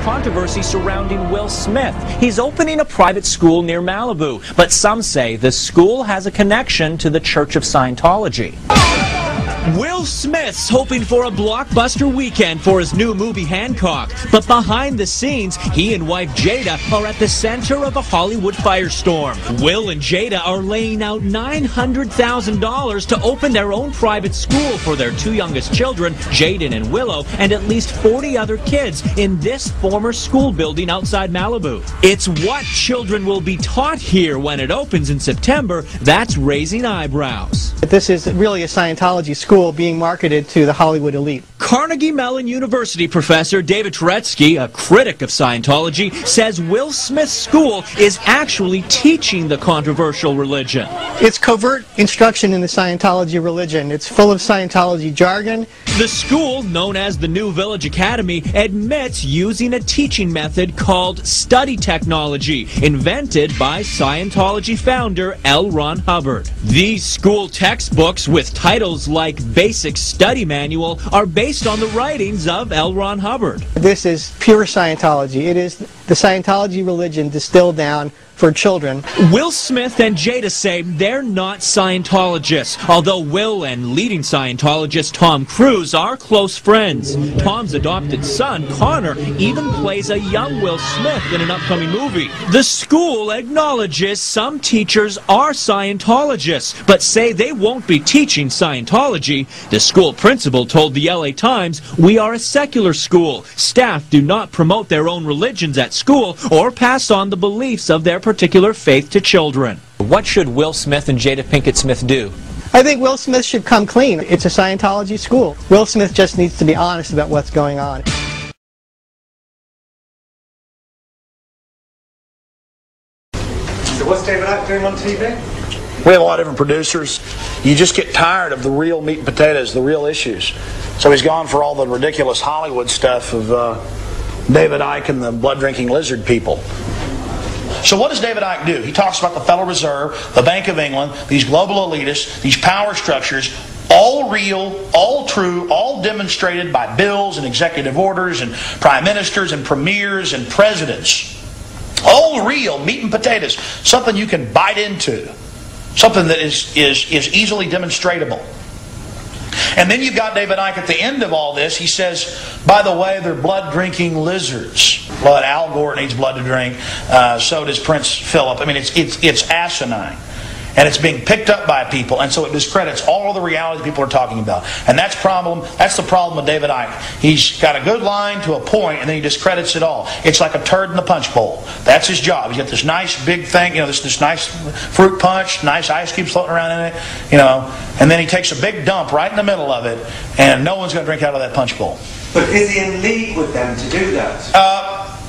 controversy surrounding Will Smith. He's opening a private school near Malibu, but some say the school has a connection to the Church of Scientology. Will Smith's hoping for a blockbuster weekend for his new movie Hancock, but behind the scenes, he and wife Jada are at the center of a Hollywood firestorm. Will and Jada are laying out $900,000 to open their own private school for their two youngest children, Jaden and Willow, and at least 40 other kids in this former school building outside Malibu. It's what children will be taught here when it opens in September that's raising eyebrows. This is really a Scientology school being marketed to the Hollywood elite. Carnegie Mellon University professor David Turetsky, a critic of Scientology, says Will Smith's school is actually teaching the controversial religion. It's covert instruction in the Scientology religion. It's full of Scientology jargon. The school, known as the New Village Academy, admits using a teaching method called study technology, invented by Scientology founder L. Ron Hubbard. These school textbooks with titles like Basic Study Manual are based on the writings of L. Ron Hubbard. This is pure Scientology. It is the Scientology religion distilled down for children. Will Smith and Jada say they're not Scientologists, although Will and leading Scientologist Tom Cruise are close friends. Tom's adopted son, Connor, even plays a young Will Smith in an upcoming movie. The school acknowledges some teachers are Scientologists, but say they won't be teaching Scientology. The school principal told the LA Times, "We are a secular school. Staff do not promote their own religions at school or pass on the beliefs of their particular faith to children." What should Will Smith and Jada Pinkett Smith do? I think Will Smith should come clean. It's a Scientology school. Will Smith just needs to be honest about what's going on. So what's David Icke doing on TV? We have a lot of different producers. You just get tired of the real meat and potatoes, the real issues. So he's gone for all the ridiculous Hollywood stuff of David Icke and the blood-drinking lizard people. So what does David Icke do? He talks about the Federal Reserve, the Bank of England, these global elitists, these power structures, all real, all true, all demonstrated by bills and executive orders and prime ministers and premiers and presidents. All real, meat and potatoes, something you can bite into, something that is easily demonstratable. And then you've got David Icke at the end of all this. He says, by the way, they're blood-drinking lizards. Blood, Al Gore needs blood to drink. So does Prince Philip. I mean, it's asinine. And it's being picked up by people. And so it discredits all of the reality people are talking about. And that's the problem with David Icke. He's got a good line to a point, and then he discredits it all. It's like a turd in the punch bowl. That's his job. He's got this nice big thing, this nice fruit punch, nice ice cubes floating around in it, and then he takes a big dump right in the middle of it, and no one's going to drink out of that punch bowl. But is he in league with them to do that?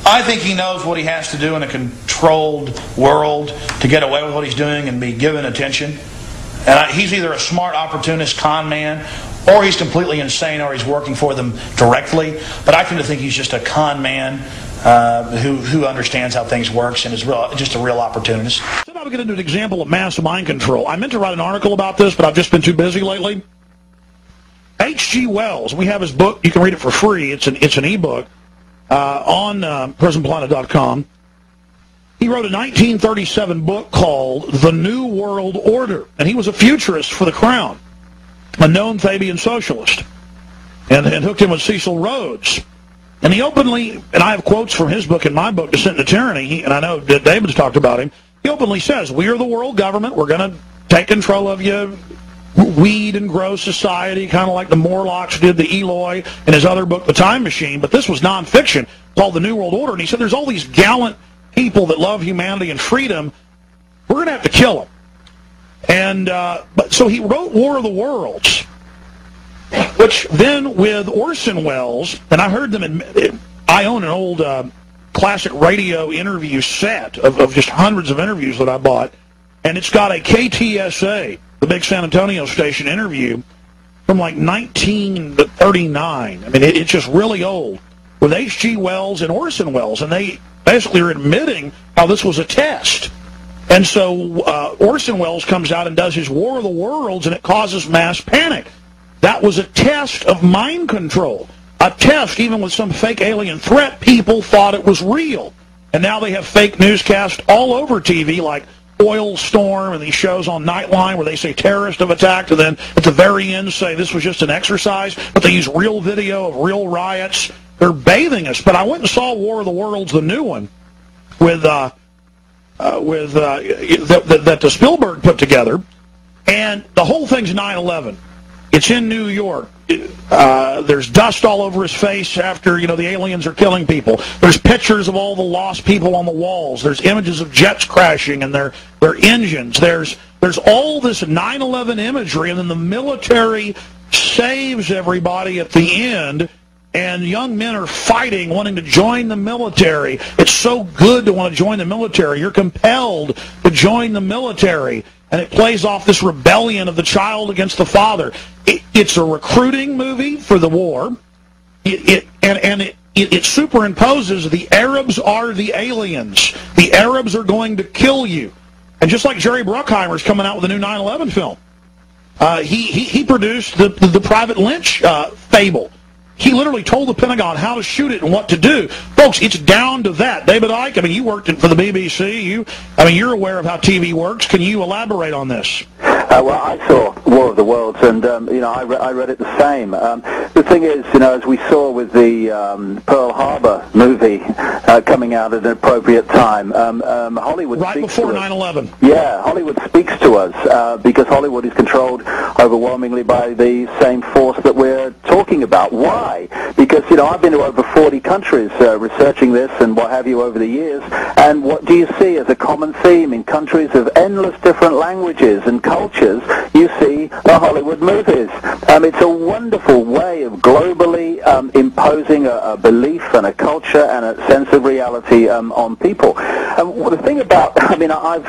I think he knows what he has to do in a controlled world to get away with what he's doing and be given attention. And he's either a smart opportunist con man, or he's completely insane, or he's working for them directly. But I tend to think he's just a con man who understands how things works and is just a real opportunist. So now we get into an example of mass mind control. I meant to write an article about this, but I've just been too busy lately. H.G. Wells, we have his book. You can read it for free. It's an e-book. On PrisonPlanet.com. He wrote a 1937 book called The New World Order, and he was a futurist for the Crown, a known Fabian socialist, and hooked him with Cecil Rhodes. And he openly, and I have quotes from his book in my book, Descent into Tyranny, and I know that David's talked about him, he openly says, we are the world government, we're going to take control of you, weed and grow society, kind of like the Morlocks did the Eloy in his other book, The Time Machine. But this was nonfiction called The New World Order. And he said there's all these gallant people that love humanity and freedom. We're going to have to kill them. And so he wrote War of the Worlds, which then with Orson Welles, and I heard them I own an old classic radio interview set of just hundreds of interviews that I bought. And it's got a KTSA, the big San Antonio station interview from like 1939. I mean, it's just really old, with H.G. Wells and Orson Welles, and they basically are admitting how this was a test. And so Orson Welles comes out and does his War of the Worlds, and it causes mass panic. That was a test of mind control. a test, even with some fake alien threat, people thought it was real. And now they have fake newscasts all over TV, like Oil Storm and these shows on Nightline where they say terrorists have attacked, and then at the very end say this was just an exercise, but they use real video of real riots. They're bathing us. But I went and saw War of the Worlds, the new one, that the Spielberg put together, and the whole thing's 9/11. It's in New York. There's dust all over his face after, the aliens are killing people. There's pictures of all the lost people on the walls. There's images of jets crashing and their engines. There's all this 9/11 imagery, and then the military saves everybody at the end, and young men are fighting, wanting to join the military. It's so good to want to join the military. You're compelled to join the military. And it plays off this rebellion of the child against the father. It's a recruiting movie for the war. It superimposes the Arabs are the aliens. The Arabs are going to kill you. And just like Jerry Bruckheimer's coming out with a new 9/11 film, he produced the Private Lynch fable. He literally told the Pentagon how to shoot it and what to do. Folks, it's down to that. David Icke, you worked for the BBC. You're aware of how TV works. Can you elaborate on this? Well, I saw War of the Worlds, and I read it the same. The thing is, as we saw with the Pearl Harbor movie coming out at an appropriate time, Hollywood right speaks before to us. 9/11. Yeah, Hollywood speaks to us because Hollywood is controlled overwhelmingly by the same force that we're talking about. Why? Because I've been to over 40 countries researching this and what have you over the years, and what do you see as a common theme in countries of endless different languages and cultures? You see the Hollywood movies. It's a wonderful way of globally imposing a belief and a culture and a sense of reality on people. Well, the thing about, I've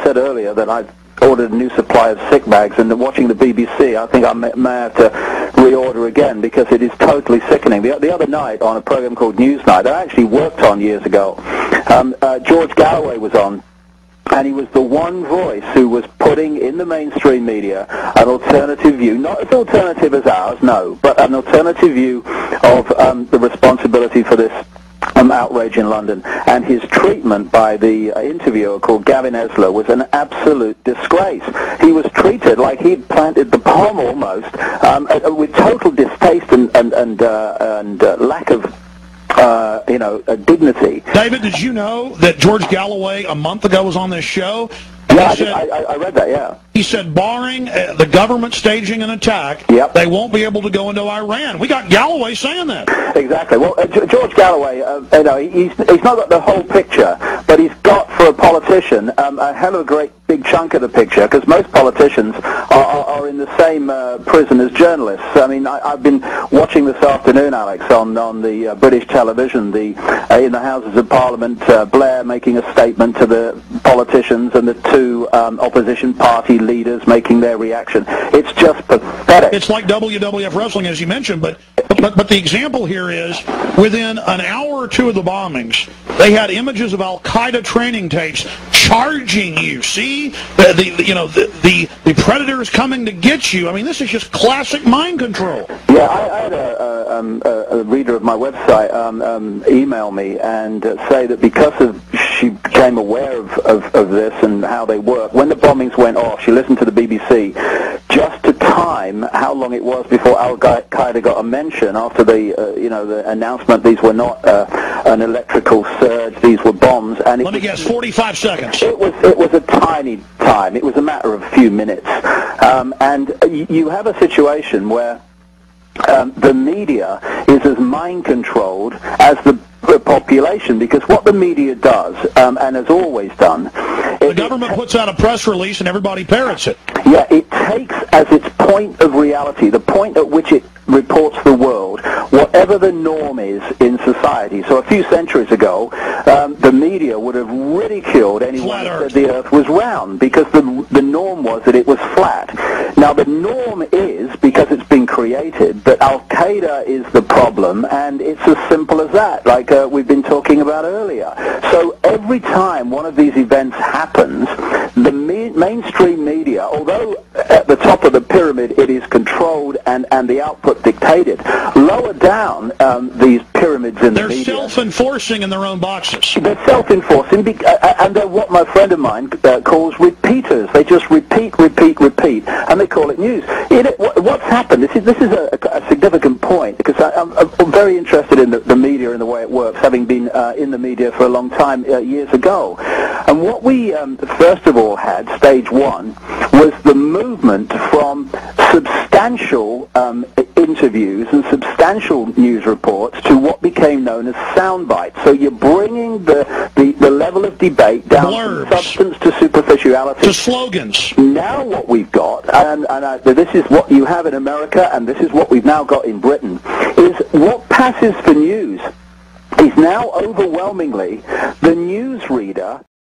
said earlier that I've ordered a new supply of sick bags, and watching the BBC, I think I may have to reorder again because it is totally sickening. The other night on a program called Newsnight, I actually worked on years ago, George Galloway was on, and he was the one voice who was putting in the mainstream media an alternative view, not as alternative as ours, no, but an alternative view of the responsibility for this outrage in London. And his treatment by the interviewer called Gavin Esler was an absolute disgrace. He was treated like he'd planted the bomb almost, with total distaste and lack of dignity. David, did you know that George Galloway a month ago was on this show? Yeah, I read that, yeah. He said, barring the government staging an attack, yep, they won't be able to go into Iran. We got Galloway saying that. Exactly. Well, George Galloway, he's not got the whole picture, but he's got, for a politician, a hell of a great big chunk of the picture, because most politicians are in the same prison as journalists. I've been watching this afternoon, Alex, on the British television, in the Houses of Parliament, Blair making a statement to the politicians and the two opposition party leaders making their reaction. It's just pathetic. It's like WWF wrestling, as you mentioned, but the example here is within an hour or two of the bombings, they had images of Al-Qaeda training tapes charging you. See, the predator is coming to get you. This is just classic mind control. Yeah, I had a reader of my website email me and say that because she became aware of this and how they work, when the bombings went off, she listened to the BBC just to time how long it was before Al-Qaeda got a mention after the announcement these were not an electrical surge, these were bombs. And let me guess, 45 seconds. It was a tiny time. It was a matter of a few minutes. And you have a situation where the media is as mind-controlled as the population, because what the media does, and has always done... The government puts out a press release and everybody parrots it. Yeah, it takes as its point of reality, the point at which it reports the world, whatever the norm is in society. So a few centuries ago, the media would have ridiculed anyone who said the earth was round, because the norm was that it was flat. Now the norm is, because it's been created, that Al-Qaeda is the problem, and it's as simple as that, like we've been talking about earlier. So every time one of these events happens, the mainstream media, although at the top of the pyramid it is controlled and the output dictated. Lower down, these pyramids in the media. They're self-enforcing in their own boxes. They're self-enforcing, and they're what my friend of mine calls repeaters. They just repeat, and they call it news. What's happened, this is a significant point, because I'm very interested in the media and the way it works, having been in the media for a long time years ago. And what we, first of all, had, stage one, was the movement from substantial interviews and substantial news reports to what became known as sound bites. So you're bringing the level of debate down from substance to superficiality. To slogans. Now what we've got, and this is what you have in America, and this is what we've now got in Britain, is what passes for news is now overwhelmingly the newsreader